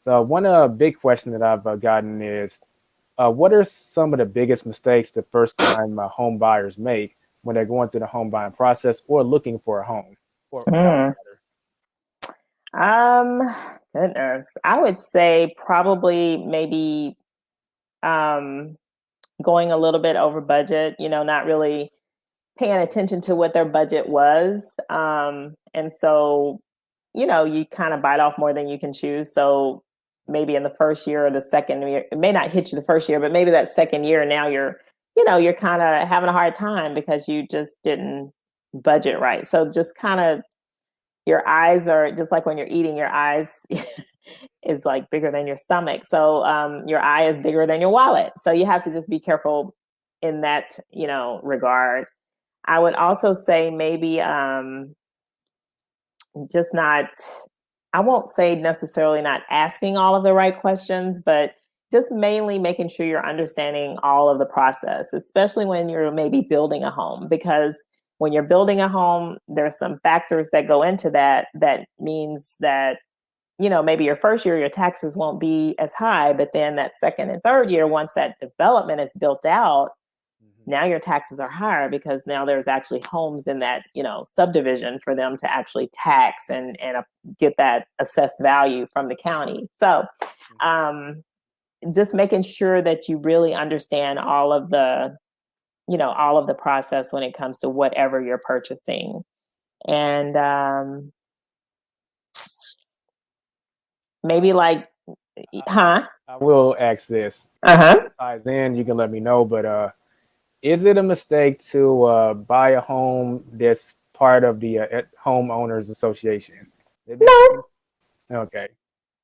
So one big question that I've gotten is, what are some of the biggest mistakes that first-time home buyers make when they're going through the home buying process or looking for a home or a house Mm. rather? Um, Goodness. I would say probably maybe um going a little bit over budget, not really paying attention to what their budget was. And so, you kind of bite off more than you can chew. So maybe in the first year or the second year, it may not hit you the first year, but maybe that second year now you're kind of having a hard time because you just didn't budget right. So just kind of your eyes are just like when you're eating, your eyes is like bigger than your stomach. So your eye is bigger than your wallet. So you have to just be careful in that, regard. I would also say maybe just not, I won't say necessarily not asking all of the right questions, but just mainly making sure you're understanding all of the process, especially when you're maybe building a home. Because when you're building a home, there's some factors that go into that. That means that, maybe your first year, your taxes won't be as high, but then that second and third year, once that development is built out, Mhm. now your taxes are higher because now there's actually homes in that subdivision for them to actually tax and get that assessed value from the county. So Mhm. um, just making sure that you really understand all of the process when it comes to whatever you're purchasing. And maybe like, huh? I will ask this. Uh-huh. Ties in, you can let me know, but is it a mistake to buy a home that's part of the homeowners association? No, Okay.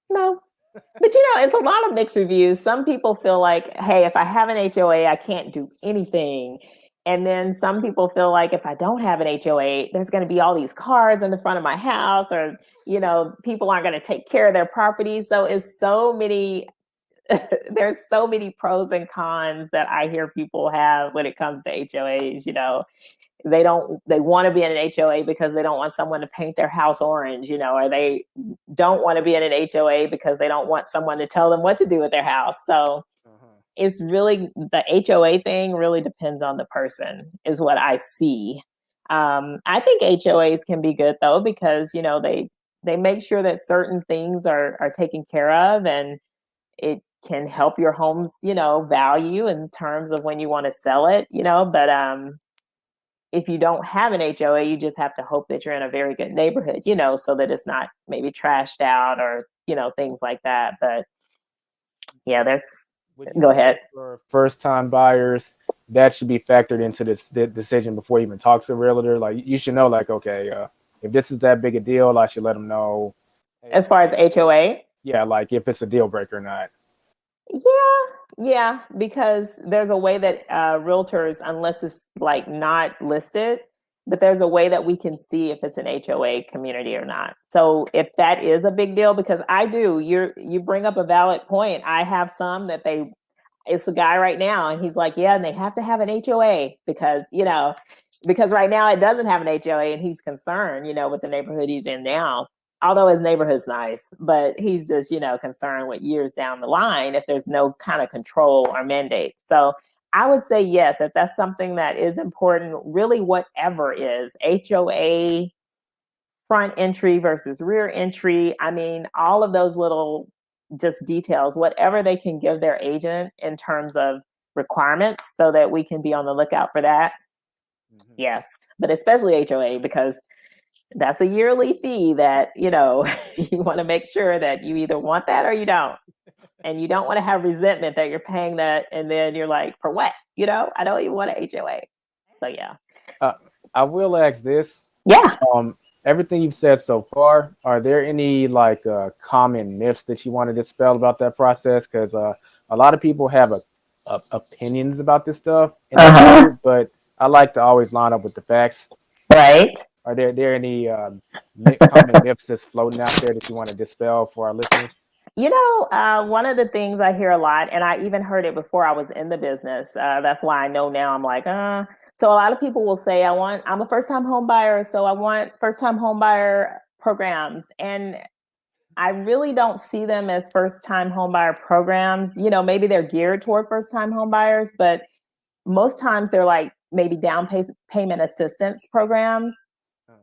no. But it's a lot of mixed reviews. Some people feel like, hey, if I have an HOA, I can't do anything. And then some people feel like if I don't have an HOA, there's going to be all these cars in the front of my house, or, people aren't going to take care of their property. So it's so many, there's so many pros and cons that I hear people have when it comes to HOAs. They want to be in an HOA because they don't want someone to paint their house orange, or they don't want to be in an HOA because they don't want someone to tell them what to do with their house. So Uh-huh. it's really the HOA thing really depends on the person, is what I see. I think HOAs can be good though, because they make sure that certain things are taken care of, and it can help your home's value in terms of when you want to sell it. But if you don't have an HOA, you just have to hope that you're in a very good neighborhood, so that it's not maybe trashed out or, things like that. But yeah, Would you go say ahead. for first-time buyers that should be factored into this decision before you even talk to a realtor? Like you should know, like, okay, if this is that big a deal, I should let them know. Hey, As far as HOA, yeah, like if it's a deal breaker or not. yeah, yeah, because there's a way that realtors, unless it's like not listed, but there's a way that we can see if it's an HOA community or not. So if that is a big deal, because you bring up a valid point. I have some that it's a guy right now, and he's like, yeah, and they have to have an HOA because right now it doesn't have an HOA, and he's concerned, with the neighborhood he's in now. Although his neighborhood's nice, but he's just, concerned with years down the line if there's no kind of control or mandate. So I would say yes, if that's something that is important, really whatever is HOA, front entry versus rear entry. I mean, all of those little just details, whatever they can give their agent in terms of requirements so that we can be on the lookout for that. Mhm. Yes. But especially HOA, because that's a yearly fee that, you want to make sure that you either want that or you don't. And you don't want to have resentment that you're paying that and then you're like, for what? I don't even want an HOA. So yeah. Uh, I will ask this. Yeah. Um, Everything you've said so far, are there any like common myths that you want to dispel about that process? Because a lot of people have opinions about this stuff, and that's Uh-huh. good, but I like to always line up with the facts. Right. Are there any common myths that's floating out there that you want to dispel for our listeners? One of the things I hear a lot, and I even heard it before I was in the business. That's why I know now. I'm like, So a lot of people will say, I'm a first time home buyer, so I want first time home buyer programs. And I really don't see them as first time homebuyer programs. You know, maybe they're geared toward first time homebuyers, but most times they're like maybe payment assistance programs,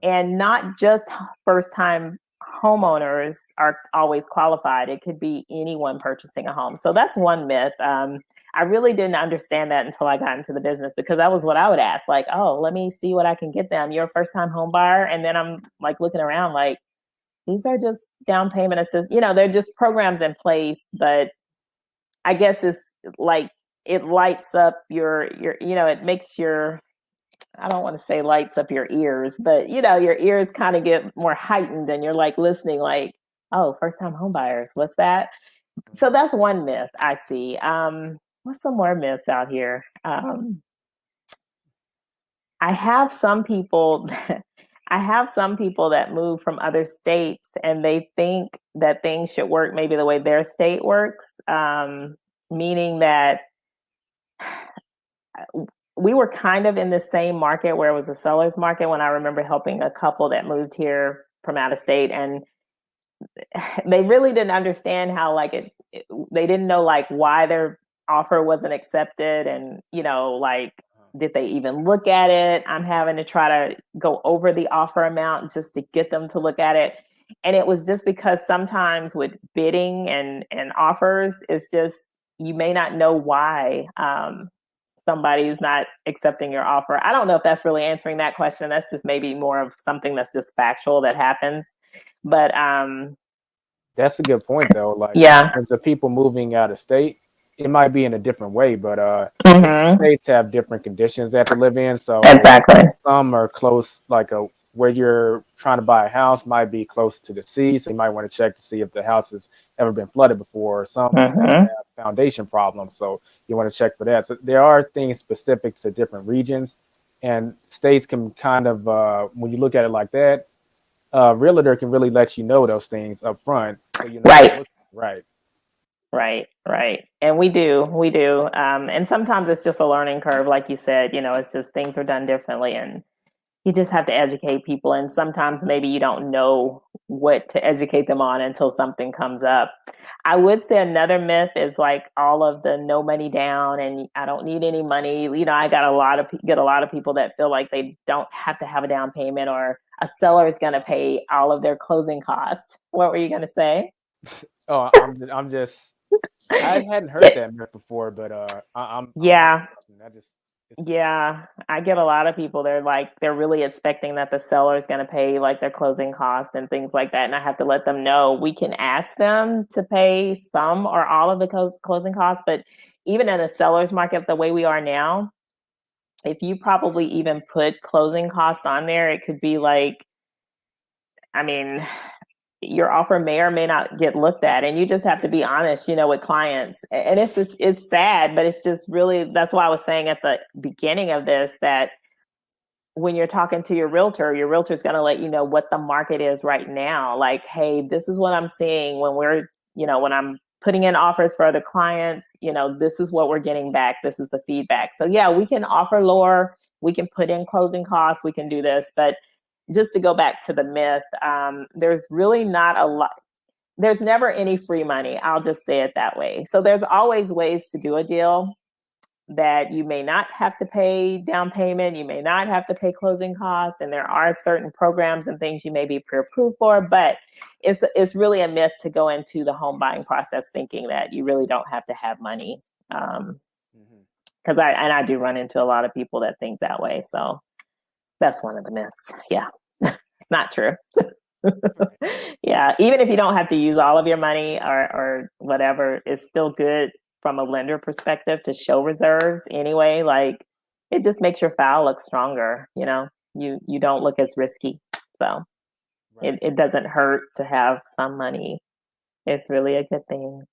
and not just first time homeowners are always qualified. It could be anyone purchasing a home. So that's one myth. I really didn't understand that until I got into the business, because that was what I would ask, like, oh, let me see what I can get them. You're a first time home buyer. And then I'm like looking around like, these are just down payment assist, you know, they're just programs in place, but I guess it's like it lights up your, you know, it makes your, I don't want to say lights up your ears, but you know, your ears kind of get more heightened and you're like listening like, oh, first time home buyers, what's that? So that's one myth I see. What's some more myths out here? I have some people I have some people that move from other states and they think that things should work maybe the way their state works, meaning that we were kind of in the same market where it was a seller's market when I remember helping a couple that moved here from out of state, and they really didn't understand how like they didn't know like why their offer wasn't accepted, and you know, like, did they even look at it? I'm having to try to go over the offer amount just to get them to look at it. And it was just because sometimes with bidding and offers, it's just, you may not know why somebody's not accepting your offer. I don't know if that's really answering that question. That's just maybe more of something that's just factual that happens. But That's a good point, though. Like, yeah. in terms of people moving out of state, it might be in a different way, but Mhm. states have different conditions they have to live in. So Exactly. some are close, like where you're trying to buy a house might be close to the sea, so you might want to check to see if the house has ever been flooded before. Some states Mhm. have foundation problems, so you want to check for that. So there are things specific to different regions, and states can kind of, when you look at it like that, realtor can really let you know those things up front, so you know what to Right. look for. Right. Right. And we do. And sometimes it's just a learning curve, like you said, you know, it's just things are done differently and you just have to educate people. And sometimes maybe you don't know what to educate them on until something comes up. I would say another myth is like all of the no money down and I don't need any money. You know, I got get a lot of people that feel like they don't have to have a down payment, or a seller is going to pay all of their closing costs. What were you going to say? Oh, I'm just I hadn't heard that myth before, but I'm learning Yeah. something. That just it's Yeah, I get a lot of people. They're like, they're really expecting that the seller is going to pay like their closing costs and things like that. And I have to let them know we can ask them to pay some or all of the closing costs. But even in a seller's market, the way we are now, if you probably even put closing costs on there, it could be like, I mean, your offer may or may not get looked at, and you just have to be honest, you know, with clients. And it's just, it's sad, but it's just really, that's why I was saying at the beginning of this that when you're talking to your realtor's going to let you know what the market is right now. Like, hey, this is what I'm seeing when we're, you know, when I'm putting in offers for other clients, you know, this is what we're getting back. This is the feedback. So yeah, we can offer lower, we can put in closing costs, we can do this. But just to go back to the myth, there's really not a lot. There's never any free money. I'll just say it that way. So there's always ways to do a deal that you may not have to pay down payment, you may not have to pay closing costs, and there are certain programs and things you may be pre-approved for, but it's really a myth to go into the home buying process thinking that you really don't have to have money. mhm. Because I do run into a lot of people that think that way. So that's one of the myths. Yeah, it's not true. Yeah, even if you don't have to use all of your money or whatever, it's still good from a lender perspective to show reserves anyway. Like, it just makes your file look stronger, you know. You don't look as risky. So Right. it doesn't hurt to have some money. It's really a good thing.